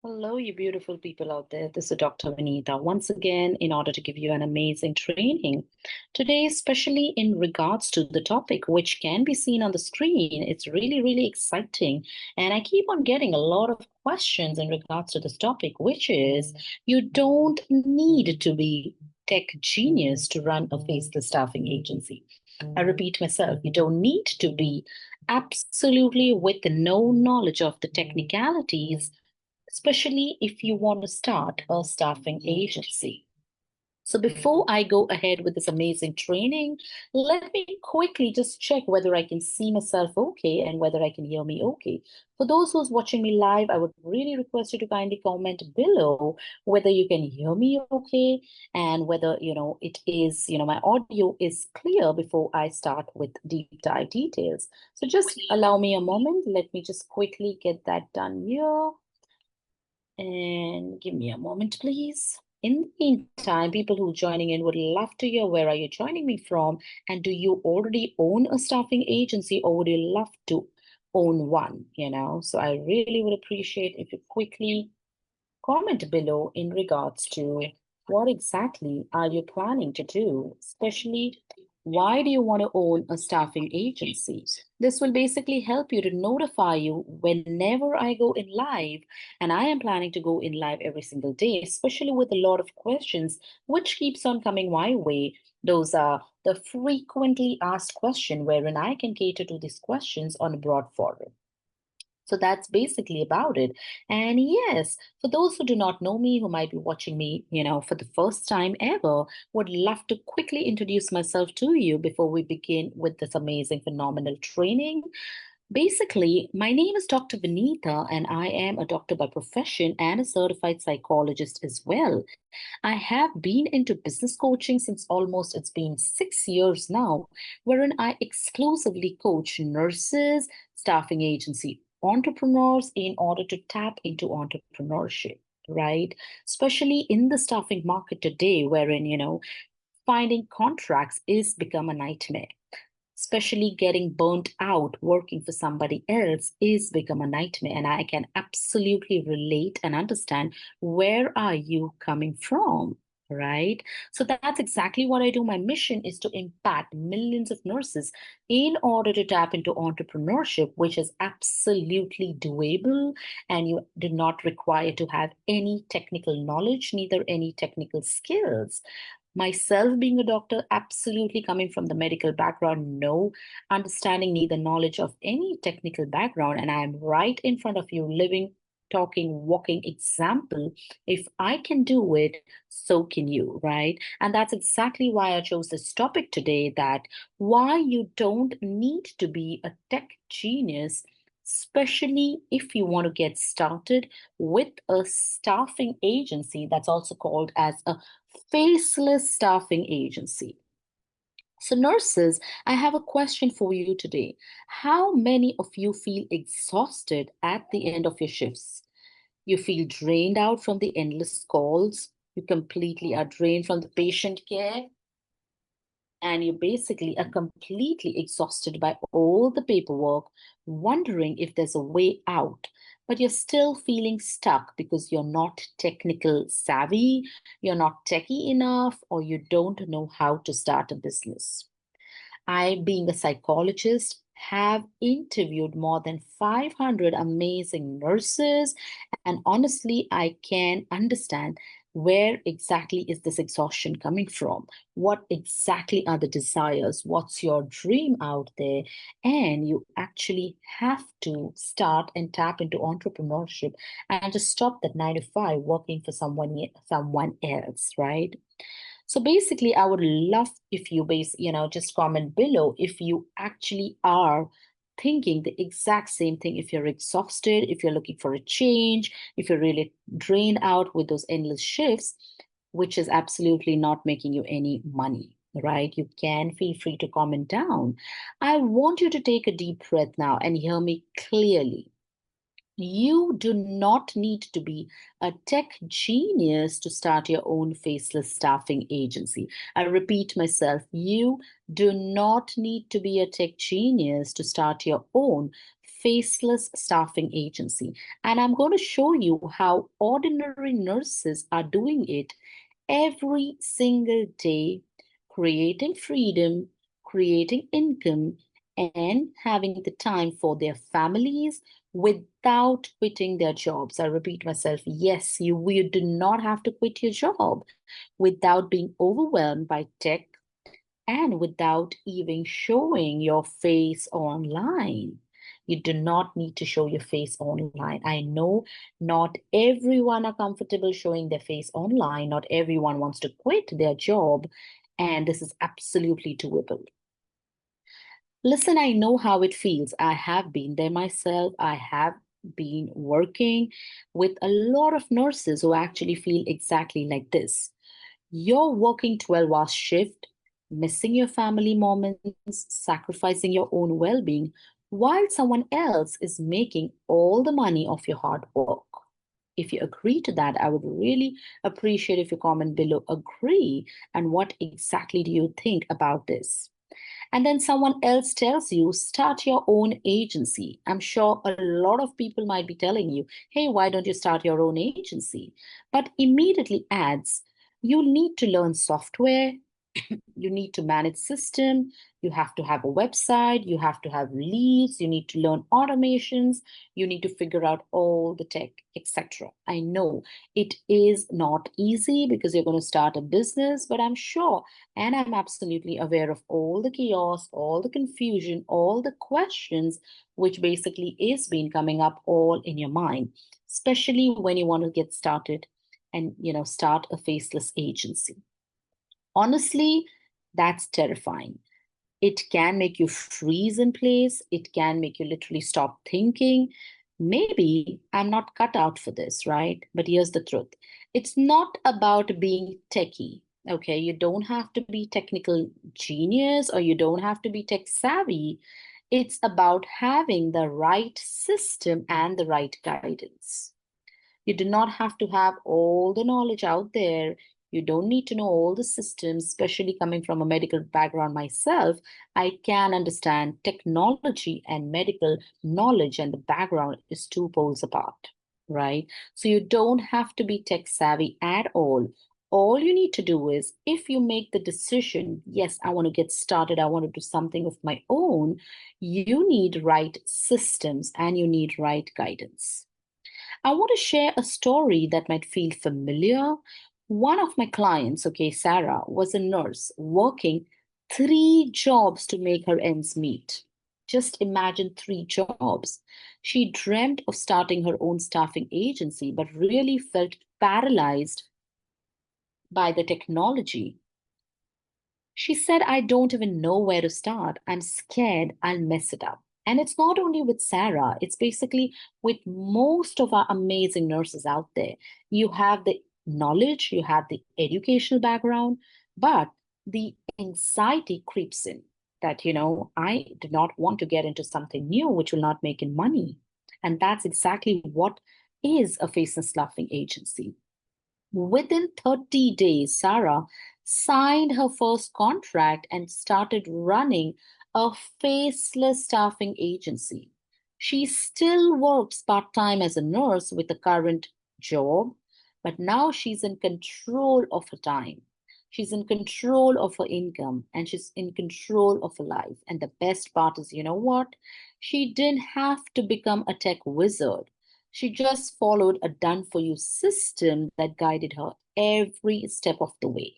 Hello, you beautiful people out there. This is Dr. Vineeta once again in order to give you an amazing training. Today, especially in regards to the topic, which can be seen on the screen, it's really, really exciting. And I keep on getting a lot of questions in regards to this topic, which is you don't need to be tech genius to run a faceless staffing agency. I repeat myself, you don't need to be absolutely with no knowledge of the technicalities, especially if you want to start a staffing agency. So before I go ahead with this amazing training, let me quickly just check whether I can see myself okay and whether I can hear me okay. For those who's watching me live, I would really request you to kindly comment below whether you can hear me okay and whether, it is, my audio is clear before I start with deep dive details. So just allow me a moment. Let me just quickly get that done here. And give me a moment, please. In the meantime, people who are joining in would love to hear where are you joining me from, and do you already own a staffing agency, or would you love to own one? So I really would appreciate if you quickly comment below in regards to what exactly are you planning to do, especially why do you want to own a staffing agency? This will basically help you to notify you whenever I go in live, and I am planning to go in live every single day, especially with a lot of questions which keeps on coming my way. Those are the frequently asked question wherein I can cater to these questions on a broad forum. So that's basically about it. And yes, for those who do not know me, who might be watching me, for the first time ever, would love to quickly introduce myself to you before we begin with this amazing, phenomenal training. Basically, my name is Dr. Vineeta, and I am a doctor by profession and a certified psychologist as well. I have been into business coaching since almost it's been 6 years now, wherein I exclusively coach nurses, staffing agency entrepreneurs in order to tap into entrepreneurship, right? Especially in the staffing market today, wherein, finding contracts is become a nightmare, especially getting burnt out working for somebody else is become a nightmare, and I can absolutely relate and understand where are you coming from, right? So that's exactly what I do. My mission is to impact millions of nurses in order to tap into entrepreneurship, which is absolutely doable, and you do not require to have any technical knowledge, neither any technical skills. Myself being a doctor, absolutely coming from the medical background, no understanding, neither knowledge of any technical background. And I'm right in front of you, living, talking, walking example. If I can do it, so can you, right? And that's exactly why I chose this topic today, that why you don't need to be a tech genius, especially if you want to get started with a staffing agency that's also called as a faceless staffing agency. So, nurses, I have a question for you today. How many of you feel exhausted at the end of your shifts? You feel drained out from the endless calls. You completely are drained from the patient care, and you basically are completely exhausted by all the paperwork, wondering if there's a way out, but you're still feeling stuck because you're not technical savvy, you're not techie enough, or you don't know how to start a business. I, being a psychologist, have interviewed more than 500 amazing nurses, and honestly, I can understand where exactly is this exhaustion coming from? What exactly are the desires? What's your dream out there? And you actually have to start and tap into entrepreneurship and just stop that 9 to 5 working for someone else, right? So basically, I would love if you just comment below if you actually are thinking the exact same thing. If you're exhausted, if you're looking for a change, if you're really drained out with those endless shifts, which is absolutely not making you any money. Right? You can feel free to comment down. I want you to take a deep breath now and hear me clearly. You do not need to be a tech genius to start your own faceless staffing agency. I repeat myself, you do not need to be a tech genius to start your own Faceless Staffing Agency. And I'm going to show you how ordinary nurses are doing it every single day, creating freedom, creating income, and having the time for their families without quitting their jobs. I repeat myself, yes, you do not have to quit your job without being overwhelmed by tech and without even showing your face online. You do not need to show your face online. I know not everyone are comfortable showing their face online. Not everyone wants to quit their job, and this is absolutely doable. Listen, I know how it feels. I have been there myself. I have been working with a lot of nurses who actually feel exactly like this. You're working 12-hour shift, missing your family moments, sacrificing your own well-being, while someone else is making all the money of your hard work. If you agree to that, I would really appreciate if you comment below agree and what exactly do you think about this. And then someone else tells you, start your own agency. I'm sure a lot of people might be telling you, hey, why don't you start your own agency? But immediately adds, you need to learn software, you need to manage system, you have to have a website, you have to have leads, you need to learn automations, you need to figure out all the tech, etc. I know it is not easy because you're going to start a business, but I'm sure and I'm absolutely aware of all the chaos, all the confusion, all the questions which basically is been coming up all in your mind, especially when you want to get started and start a faceless agency. Honestly, that's terrifying. It can make you freeze in place. It can make you literally stop thinking. Maybe I'm not cut out for this, right? But here's the truth. It's not about being techie. Okay, you don't have to be technical genius or you don't have to be tech savvy. It's about having the right system and the right guidance. You do not have to have all the knowledge out there. You don't need to know all the systems, especially coming from a medical background myself. I can understand technology and medical knowledge and the background is two poles apart, right? So you don't have to be tech savvy at all. All you need to do is if you make the decision, yes, I want to get started, I want to do something of my own, you need right systems and you need right guidance. I want to share a story that might feel familiar. One of my clients, okay, Sarah, was a nurse working three jobs to make her ends meet. Just imagine three jobs. She dreamt of starting her own staffing agency, but really felt paralyzed by the technology. She said, I don't even know where to start. I'm scared I'll mess it up. And it's not only with Sarah, it's basically with most of our amazing nurses out there. You have the knowledge, you have the educational background, but the anxiety creeps in that, I do not want to get into something new which will not make any money. And that's exactly what is a faceless staffing agency. Within 30 days, Sarah signed her first contract and started running a faceless staffing agency. She still works part time as a nurse with a current job, but now she's in control of her time. She's in control of her income and she's in control of her life. And the best part is, you know what? She didn't have to become a tech wizard. She just followed a done for you system that guided her every step of the way.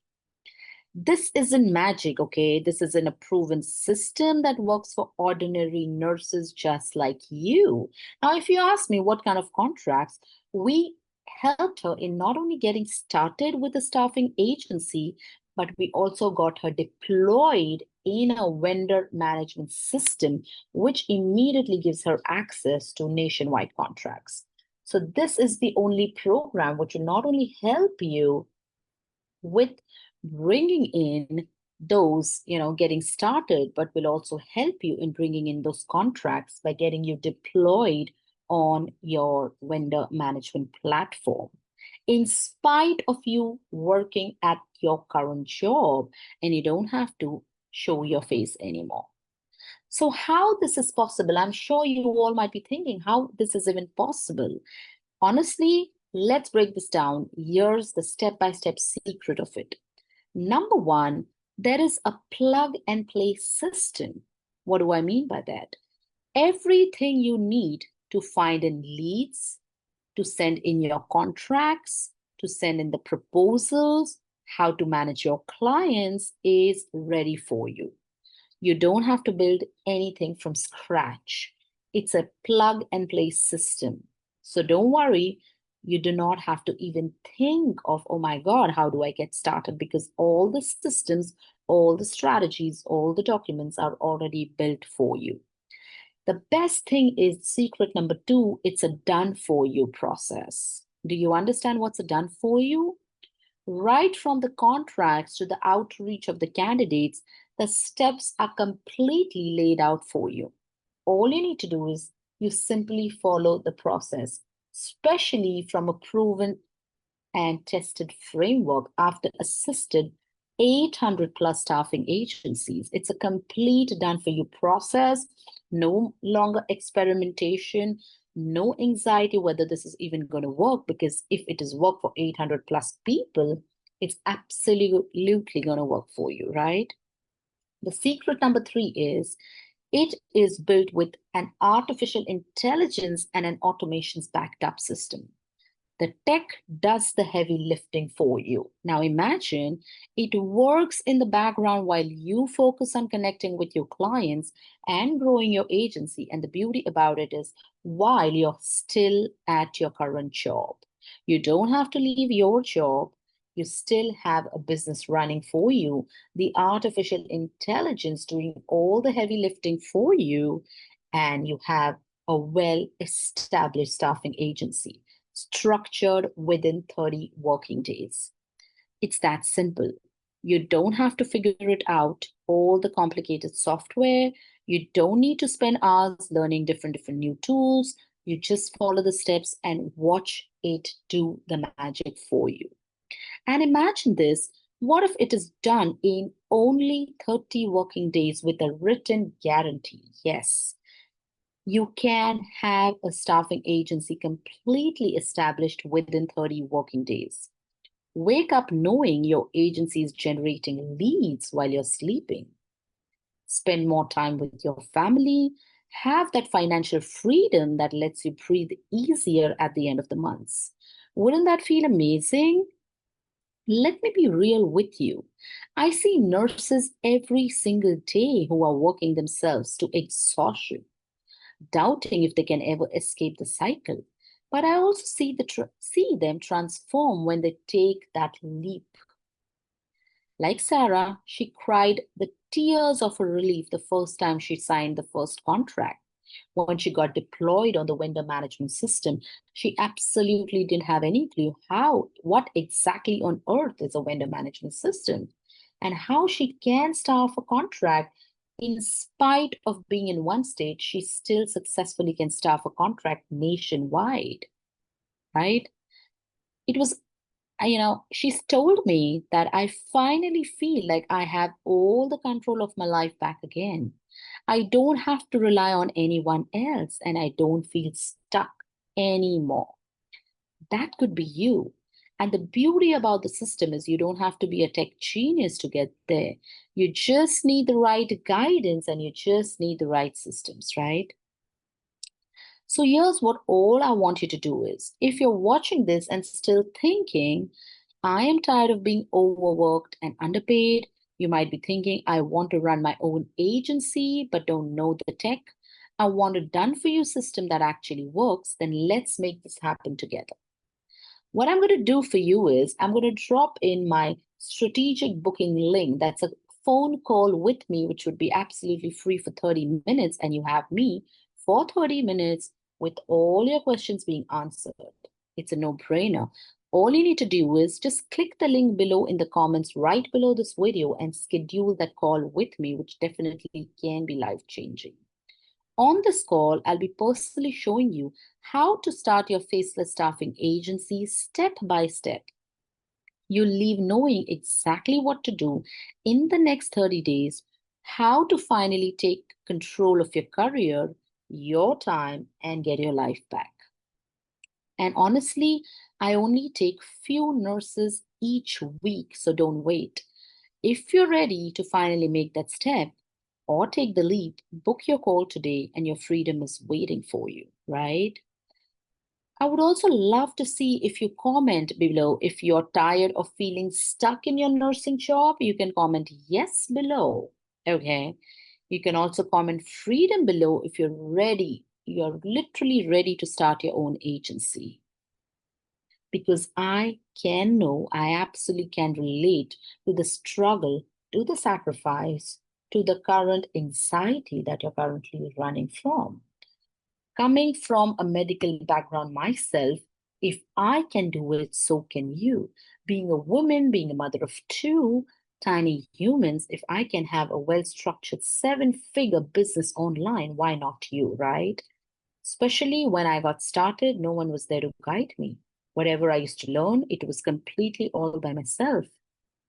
This isn't magic, okay? This isn't a proven system that works for ordinary nurses just like you. Now, if you ask me what kind of contracts, we helped her in not only getting started with the staffing agency, but we also got her deployed in a vendor management system, which immediately gives her access to nationwide contracts. So this is the only program which will not only help you with bringing in those, getting started, but will also help you in bringing in those contracts by getting you deployed on your vendor management platform. In spite of you working at your current job, and you don't have to show your face anymore. So how this is possible? I'm sure you all might be thinking how this is even possible. Honestly, let's break this down. Here's the step-by-step secret of it. Number one, there is a plug and play system. What do I mean by that? Everything you need to find in leads, to send in your contracts, to send in the proposals, how to manage your clients is ready for you. You don't have to build anything from scratch. It's a plug and play system. So don't worry, you do not have to even think of, oh my God, how do I get started? Because all the systems, all the strategies, all the documents are already built for you. The best thing is secret number two, it's a done for you process. Do you understand what's a done for you? Right from the contracts to the outreach of the candidates, the steps are completely laid out for you. All you need to do is you simply follow the process, especially from a proven and tested framework after assisted 800 plus staffing agencies. It's a complete done for you process, no longer experimentation, no anxiety whether this is even going to work, because if it is work for 800 plus people, it's absolutely going to work for you, right? The secret number three is it is built with an artificial intelligence and an automations backed up system. The tech does the heavy lifting for you. Now imagine it works in the background while you focus on connecting with your clients and growing your agency. And the beauty about it is while you're still at your current job, you don't have to leave your job. You still have a business running for you. The artificial intelligence doing all the heavy lifting for you, and you have a well-established staffing agency structured within 30 working days. It's that simple. You don't have to figure it out, all the complicated software. You don't need to spend hours learning different new tools. You just follow the steps and watch it do the magic for you. And imagine this, what if it is done in only 30 working days with a written guarantee? Yes, you can have a staffing agency completely established within 30 working days. Wake up knowing your agency is generating leads while you're sleeping. Spend more time with your family. Have that financial freedom that lets you breathe easier at the end of the months. Wouldn't that feel amazing? Let me be real with you. I see nurses every single day who are working themselves to exhaustion, doubting if they can ever escape the cycle. But I also see them transform when they take that leap. Like Sarah, she cried the tears of relief the first time she signed the first contract. When she got deployed on the vendor management system, she absolutely didn't have any clue what exactly on earth is a vendor management system and how she can staff a contract. In spite of being in one state, she still successfully can staff a contract nationwide, right? It was, she's told me that I finally feel like I have all the control of my life back again. I don't have to rely on anyone else and I don't feel stuck anymore. That could be you. And the beauty about the system is you don't have to be a tech genius to get there. You just need the right guidance and you just need the right systems, right? So here's what all I want you to do is, if you're watching this and still thinking, I am tired of being overworked and underpaid, you might be thinking, I want to run my own agency but don't know the tech. I want a done for you system that actually works, then let's make this happen together. What I'm going to do for you is I'm going to drop in my strategic booking link. That's a phone call with me, which would be absolutely free for 30 minutes. And you have me for 30 minutes with all your questions being answered. It's a no-brainer. All you need to do is just click the link below in the comments right below this video and schedule that call with me, which definitely can be life-changing. On this call, I'll be personally showing you how to start your faceless staffing agency step by step. You'll leave knowing exactly what to do in the next 30 days, how to finally take control of your career, your time, and get your life back. And honestly, I only take few nurses each week, so don't wait. If you're ready to finally make that step or take the lead, book your call today and your freedom is waiting for you, right? I would also love to see if you comment below if you're tired of feeling stuck in your nursing job. You can comment yes below. Okay. You can also comment freedom below if you're ready. You're literally ready to start your own agency. Because I absolutely can relate to the struggle, to the sacrifice, to the current anxiety that you're currently running from. Coming from a medical background myself, if I can do it, so can you. Being a woman, being a mother of two tiny humans, if I can have a well structured 7-figure business online, why not you, right? Especially when I got started, no one was there to guide me. Whatever I used to learn, it was completely all by myself.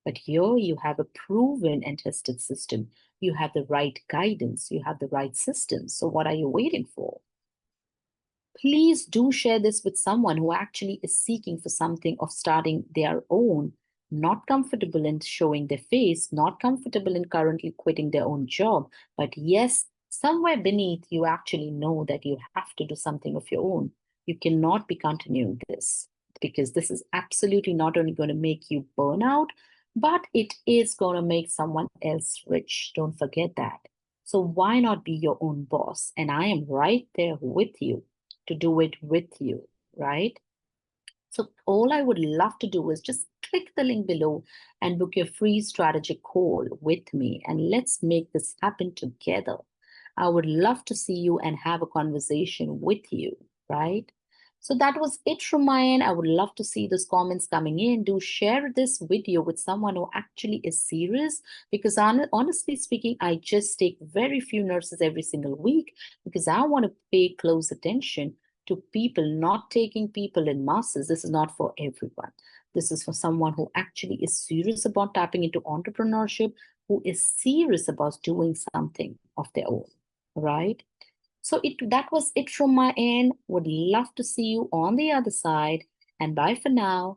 But here you have a proven and tested system. You have the right guidance, you have the right systems. So, what are you waiting for? Please do share this with someone who actually is seeking for something of starting their own, not comfortable in showing their face, not comfortable in currently quitting their own job. But yes, somewhere beneath, you actually know that you have to do something of your own. You cannot be continuing this because this is absolutely not only going to make you burn out, but it is going to make someone else rich. Don't forget that. So why not be your own boss? And I am right there with you to do it with you, right? So, all I would love to do is just click the link below and book your free strategic call with me, and let's make this happen together. I would love to see you and have a conversation with you, right? So that was it from my end. I would love to see those comments coming in. Do share this video with someone who actually is serious because honestly speaking, I just take very few nurses every single week because I want to pay close attention to people, not taking people in masses. This is not for everyone. This is for someone who actually is serious about tapping into entrepreneurship, who is serious about doing something of their own, right? So that was it from my end. Would love to see you on the other side. And bye for now.